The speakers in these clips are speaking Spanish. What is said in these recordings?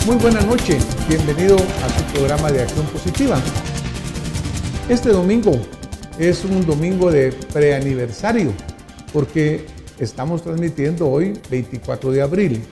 Muy buena noche, bienvenido a su programa de Acción Positiva. Este domingo es un domingo de preaniversario porque estamos transmitiendo hoy 24 de abril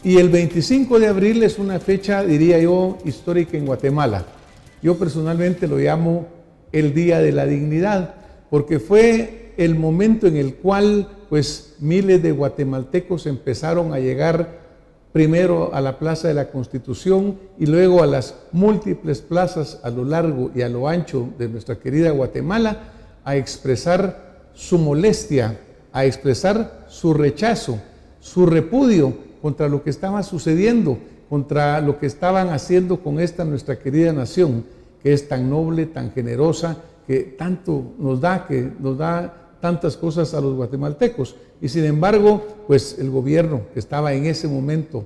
y el 25 de abril es una fecha, diría yo, histórica en Guatemala. Yo personalmente lo llamo el Día de la Dignidad porque fue el momento en el cual pues miles de guatemaltecos empezaron a llegar primero a la Plaza de la Constitución y luego a las múltiples plazas a lo largo y a lo ancho de nuestra querida Guatemala a expresar su molestia, a expresar su rechazo, su repudio contra lo que estaba sucediendo, contra lo que estaban haciendo con esta nuestra querida nación, que es tan noble, tan generosa, que tanto nos da, que nos da tantas cosas a los guatemaltecos. Y sin embargo, pues el gobierno que estaba en ese momento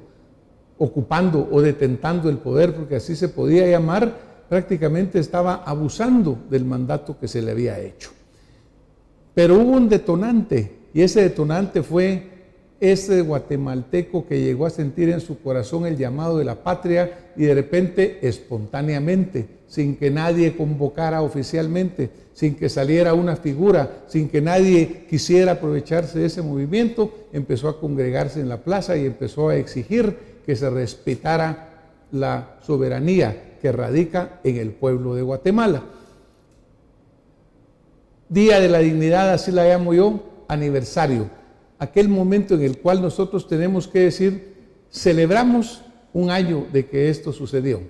ocupando o detentando el poder, porque así se podía llamar, prácticamente estaba abusando del mandato que se le había hecho. Pero hubo un detonante, y ese detonante fue ese guatemalteco que llegó a sentir en su corazón el llamado de la patria y de repente, espontáneamente, sin que nadie convocara oficialmente, sin que saliera una figura, sin que nadie quisiera aprovecharse de ese movimiento, empezó a congregarse en la plaza y empezó a exigir que se respetara la soberanía que radica en el pueblo de Guatemala. Día de la Dignidad, así la llamo yo, aniversario. Aquel momento en el cual nosotros tenemos que decir, celebramos un año de que esto sucedió,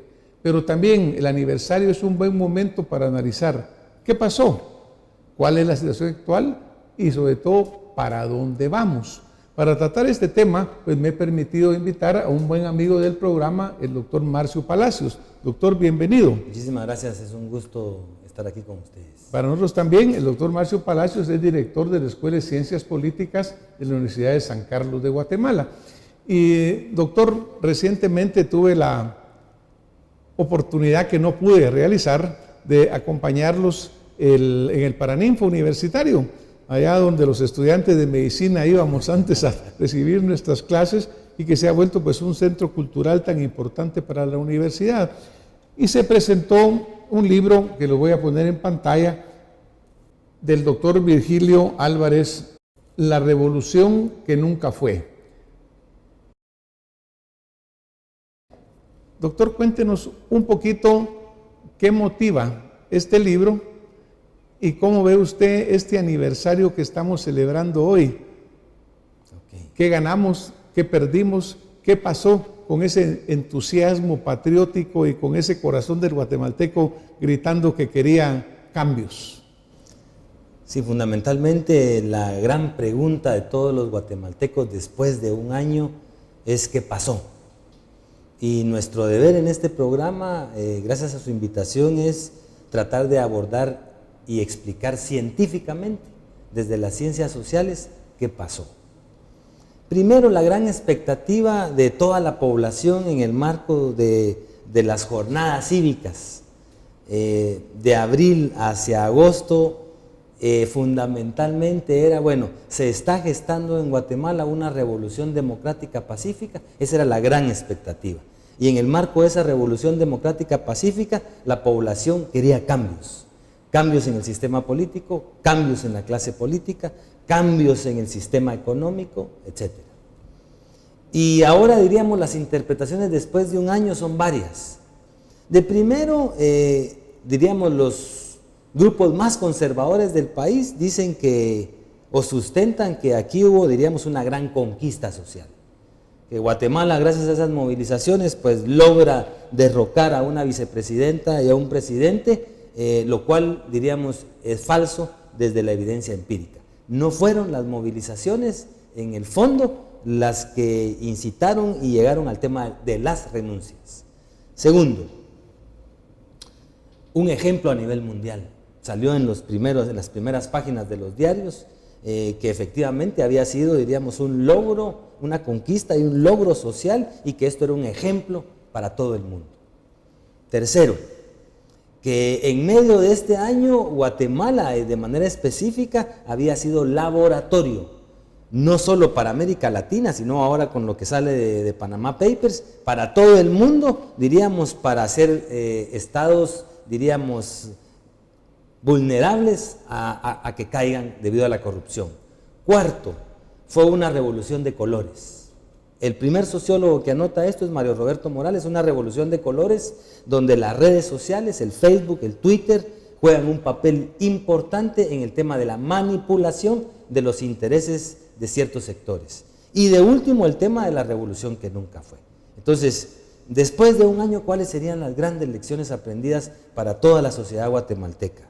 pero también el aniversario es un buen momento para analizar qué pasó, cuál es la situación actual y sobre todo para dónde vamos. Para tratar este tema, pues me he permitido invitar a un buen amigo del programa, el doctor Marcio Palacios. Doctor, bienvenido. Muchísimas gracias, es un gusto estar aquí con ustedes. Para nosotros también, el doctor Marcio Palacios es director de la Escuela de Ciencias Políticas de la Universidad de San Carlos de Guatemala. Y doctor, recientemente tuve la oportunidad que no pude realizar de acompañarlos en el Paraninfo Universitario, allá donde los estudiantes de medicina íbamos antes a recibir nuestras clases y que se ha vuelto pues un centro cultural tan importante para la universidad. Y se presentó un libro que lo voy a poner en pantalla del doctor Virgilio Álvarez, La Revolución que Nunca Fue. Doctor, cuéntenos un poquito qué motiva este libro y cómo ve usted este aniversario que estamos celebrando hoy. ¿Qué ganamos? ¿Qué perdimos? ¿Qué pasó con ese entusiasmo patriótico y con ese corazón del guatemalteco gritando que quería cambios? Sí, fundamentalmente la gran pregunta de todos los guatemaltecos después de un año es ¿qué pasó? Y nuestro deber en este programa, gracias a su invitación, es tratar de abordar y explicar científicamente, desde las ciencias sociales, qué pasó. Primero, la gran expectativa de toda la población en el marco de las jornadas cívicas, de abril hacia agosto, fundamentalmente era, bueno, se está gestando en Guatemala una revolución democrática pacífica, esa era la gran expectativa. Y en el marco de esa revolución democrática pacífica, la población quería cambios. Cambios en el sistema político, cambios en la clase política, cambios en el sistema económico, etc. Y ahora diríamos las interpretaciones después de un año son varias. De primero, diríamos los grupos más conservadores del país dicen que, o sustentan que aquí hubo, diríamos, una gran conquista social. Que Guatemala, gracias a esas movilizaciones, pues logra derrocar a una vicepresidenta y a un presidente, lo cual, diríamos, es falso desde la evidencia empírica. No fueron las movilizaciones, en el fondo, las que incitaron y llegaron al tema de las renuncias. Segundo, un ejemplo a nivel mundial. Salió en las primeras páginas de los diarios, que efectivamente había sido, diríamos, un logro, una conquista y un logro social, y que esto era un ejemplo para todo el mundo. Tercero, que en medio de este año Guatemala, de manera específica, había sido laboratorio no solo para América Latina, sino ahora con lo que sale de Panama Papers, para todo el mundo, diríamos, para hacer estados, diríamos, vulnerables a que caigan debido a la corrupción. Cuarto, fue una revolución de colores. El primer sociólogo que anota esto es Mario Roberto Morales, una revolución de colores donde las redes sociales, el Facebook, el Twitter, juegan un papel importante en el tema de la manipulación de los intereses de ciertos sectores. Y de último, el tema de la revolución que nunca fue. Entonces, después de un año, ¿cuáles serían las grandes lecciones aprendidas para toda la sociedad guatemalteca?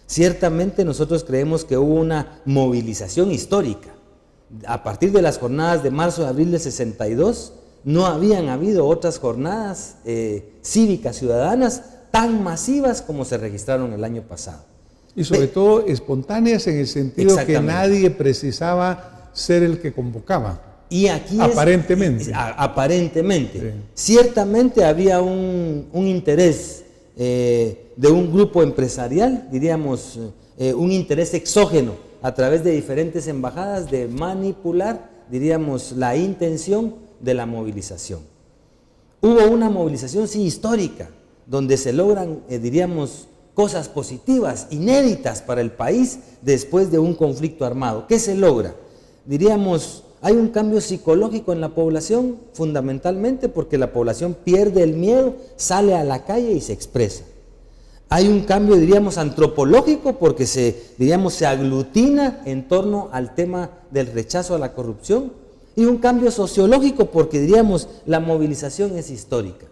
Ciertamente nosotros creemos que hubo una movilización histórica. A partir de las jornadas de marzo y abril del 62, no habían habido otras jornadas cívicas ciudadanas tan masivas como se registraron el año pasado. Y sobre todo espontáneas en el sentido que nadie precisaba ser el que convocaba. Y aquí aparentemente. Aparentemente. Sí. Ciertamente había un interés de un grupo empresarial, diríamos, un interés exógeno a través de diferentes embajadas de manipular, diríamos, la intención de la movilización. Hubo una movilización, sí, histórica, donde se logran, diríamos, cosas positivas, inéditas para el país después de un conflicto armado. ¿Qué se logra? Diríamos, hay un cambio psicológico en la población, fundamentalmente porque la población pierde el miedo, sale a la calle y se expresa. Hay un cambio, diríamos, antropológico porque se aglutina en torno al tema del rechazo a la corrupción, y un cambio sociológico porque, diríamos, la movilización es histórica.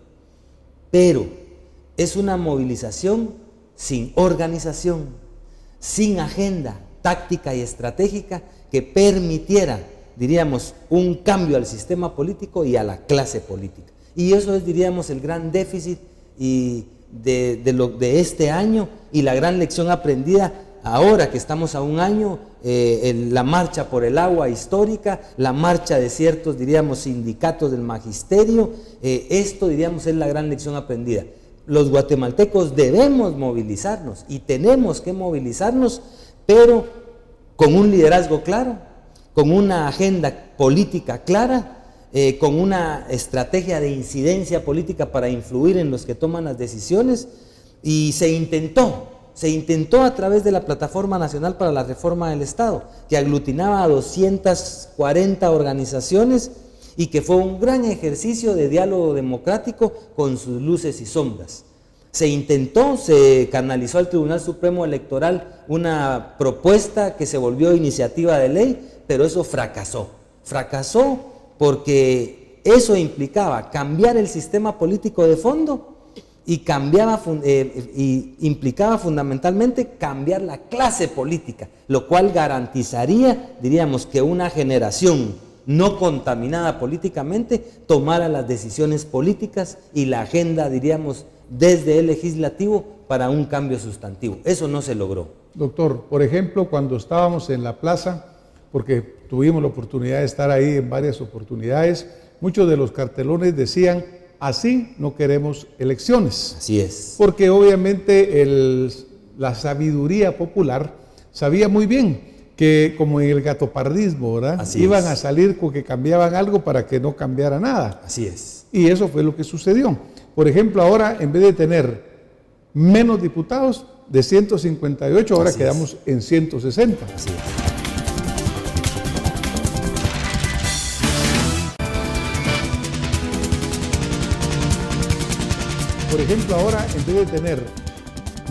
Pero es una movilización sin organización, sin agenda táctica y estratégica que permitiera, diríamos, un cambio al sistema político y a la clase política. Y eso es, diríamos, el gran déficit de este año y la gran lección aprendida ahora que estamos a un año, la marcha por el agua histórica, la marcha de ciertos, diríamos, sindicatos del magisterio. Esto, diríamos, es la gran lección aprendida. Los guatemaltecos debemos movilizarnos y tenemos que movilizarnos, pero con un liderazgo claro, con una agenda política clara, con una estrategia de incidencia política para influir en los que toman las decisiones. Y se intentó a través de la Plataforma Nacional para la Reforma del Estado, que aglutinaba a 240 organizaciones y que fue un gran ejercicio de diálogo democrático con sus luces y sombras. Se intentó, se canalizó al Tribunal Supremo Electoral una propuesta que se volvió iniciativa de ley, pero eso fracasó. Fracasó porque eso implicaba cambiar el sistema político de fondo y implicaba fundamentalmente cambiar la clase política, lo cual garantizaría, diríamos, que una generación no contaminada políticamente tomara las decisiones políticas y la agenda, diríamos, desde el legislativo para un cambio sustantivo. Eso no se logró. Doctor, por ejemplo, cuando estábamos en la plaza, porque tuvimos la oportunidad de estar ahí en varias oportunidades, muchos de los cartelones decían: así no queremos elecciones. Así es. Porque obviamente la sabiduría popular sabía muy bien que, como en el gatopardismo, ¿verdad? Así iban es. a salir con que cambiaban algo para que no cambiara nada. Así es. Y eso fue lo que sucedió. Por ejemplo, ahora, en vez de tener menos diputados, de 158, ahora quedamos en 160. Así es. Por ejemplo, ahora, en vez de tener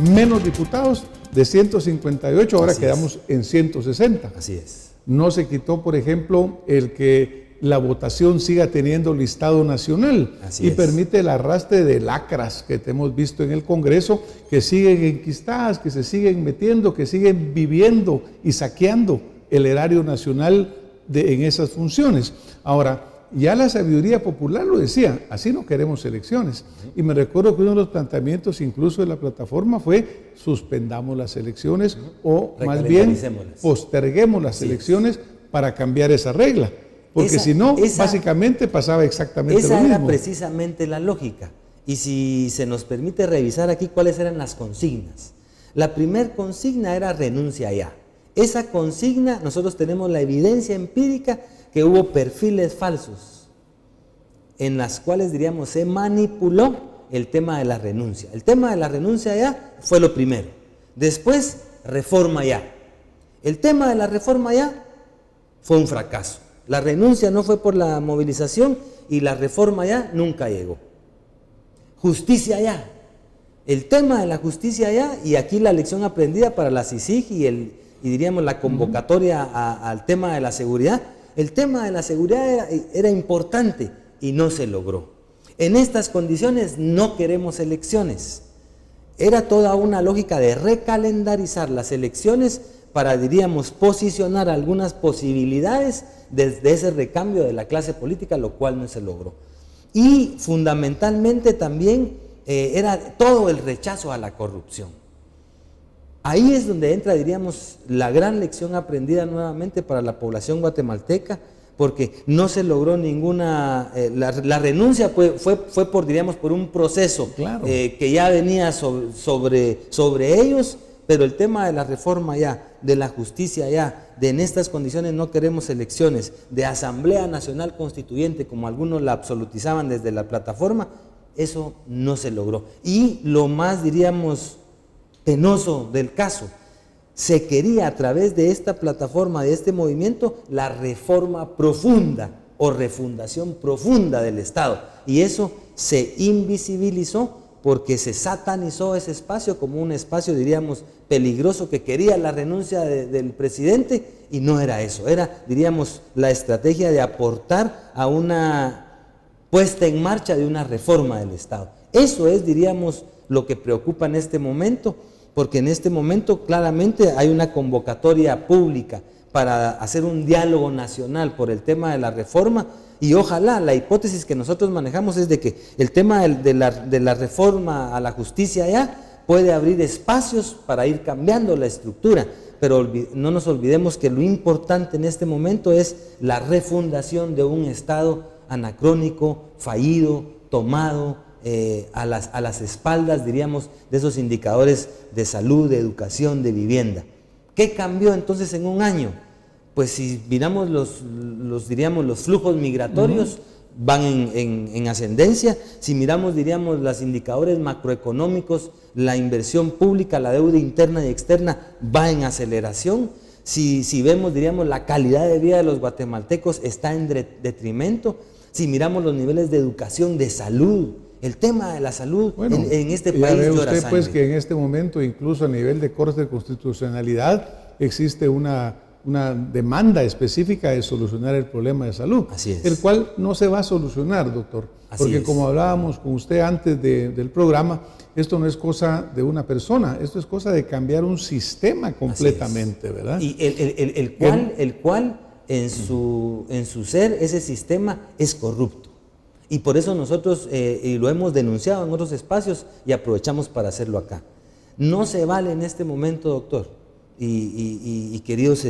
menos diputados, de 158, ahora quedamos en 160. Así es. No se quitó, por ejemplo, el que la votación siga teniendo listado nacional. Así y es. permite el arrastre de lacras que hemos visto en el Congreso, que siguen enquistadas, que se siguen metiendo, que siguen viviendo y saqueando el erario nacional en esas funciones. Ahora, ya la sabiduría popular lo decía: así no queremos elecciones. Y me recuerdo que uno de los planteamientos incluso de la plataforma fue: suspendamos las elecciones o más bien posterguemos las elecciones para cambiar esa regla. Porque si no, básicamente pasaba exactamente lo mismo. Esa era precisamente la lógica. Y si se nos permite revisar aquí cuáles eran las consignas. La primera consigna era renuncia ya. Esa consigna, nosotros tenemos la evidencia empírica que hubo perfiles falsos en las cuales, diríamos, se manipuló el tema de la renuncia. El tema de la renuncia ya fue lo primero. Después, reforma ya. El tema de la reforma ya fue un fracaso. La renuncia no fue por la movilización y la reforma ya nunca llegó. Justicia ya. El tema de la justicia ya, y aquí la lección aprendida para la CICIG y diríamos la convocatoria al tema de la seguridad. El tema de la seguridad era importante y no se logró. En estas condiciones no queremos elecciones. Era toda una lógica de recalendarizar las elecciones para, diríamos, posicionar algunas posibilidades desde ese recambio de la clase política, lo cual no se logró. Y fundamentalmente también era todo el rechazo a la corrupción. Ahí es donde entra, diríamos, la gran lección aprendida nuevamente para la población guatemalteca, porque no se logró ninguna, la renuncia fue por, diríamos, por un proceso claro, que ya venía sobre ellos, pero el tema de la reforma ya, de la justicia ya, de en estas condiciones no queremos elecciones, de Asamblea Nacional Constituyente, como algunos la absolutizaban desde la plataforma, eso no se logró. Y lo más, diríamos, penoso del caso, se quería a través de esta plataforma, de este movimiento, la reforma profunda o refundación profunda del Estado. Y eso se invisibilizó porque se satanizó ese espacio como un espacio, diríamos, peligroso, que quería la renuncia del presidente, y no era eso. Era, diríamos, la estrategia de aportar a una puesta en marcha de una reforma del Estado. Eso es, diríamos, lo que preocupa en este momento, porque en este momento claramente hay una convocatoria pública para hacer un diálogo nacional por el tema de la reforma, y ojalá la hipótesis que nosotros manejamos es de que el tema de la reforma a la justicia ya puede abrir espacios para ir cambiando la estructura, pero no nos olvidemos que lo importante en este momento es la refundación de un Estado anacrónico, fallido, tomado, a las espaldas, diríamos, de esos indicadores de salud, de educación, de vivienda. ¿Qué cambió entonces en un año? Pues si miramos diríamos, los flujos migratorios, van en ascendencia. Si miramos, diríamos, los indicadores macroeconómicos, la inversión pública, la deuda interna y externa va en aceleración. Si vemos, diríamos, la calidad de vida de los guatemaltecos está en detrimento. Si miramos los niveles de educación, de salud, el tema de la salud, bueno, en este país ve llora usted sangre. Pues que en este momento, incluso a nivel de Corte de Constitucionalidad, existe una demanda específica de solucionar el problema de salud, Así es. El cual no se va a solucionar, doctor, porque como hablábamos con usted antes del programa, esto no es cosa de una persona, esto es cosa de cambiar un sistema completamente, ¿verdad? Y el cual en su ser, ese sistema es corrupto. Y por eso nosotros, y lo hemos denunciado en otros espacios y aprovechamos para hacerlo acá. No se vale en este momento, doctor, y queridos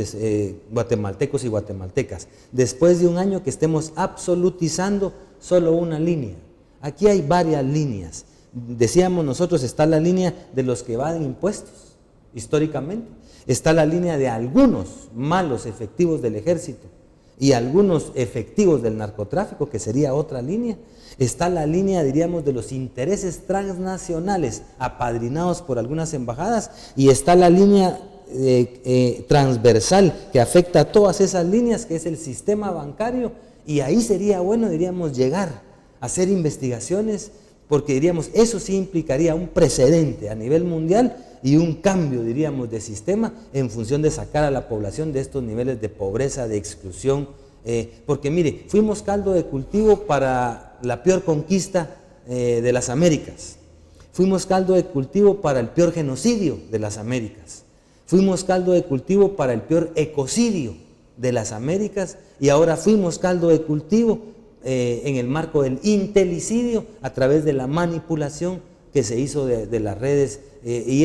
guatemaltecos y guatemaltecas, después de un año que estemos absolutizando solo una línea. Aquí hay varias líneas. Decíamos nosotros, está la línea de los que evaden impuestos, históricamente. Está la línea de algunos malos efectivos del ejército y algunos efectivos del narcotráfico, que sería otra línea. Está la línea, diríamos, de los intereses transnacionales apadrinados por algunas embajadas, y está la línea transversal que afecta a todas esas líneas, que es el sistema bancario, y ahí sería bueno, diríamos, llegar a hacer investigaciones, porque diríamos, eso sí implicaría un precedente a nivel mundial y un cambio, diríamos, de sistema en función de sacar a la población de estos niveles de pobreza, de exclusión, porque mire, fuimos caldo de cultivo para la peor conquista de las Américas, fuimos caldo de cultivo para el peor genocidio de las Américas, fuimos caldo de cultivo para el peor ecocidio de las Américas, y ahora fuimos caldo de cultivo en el marco del intelicidio a través de la manipulación que se hizo de las redes, y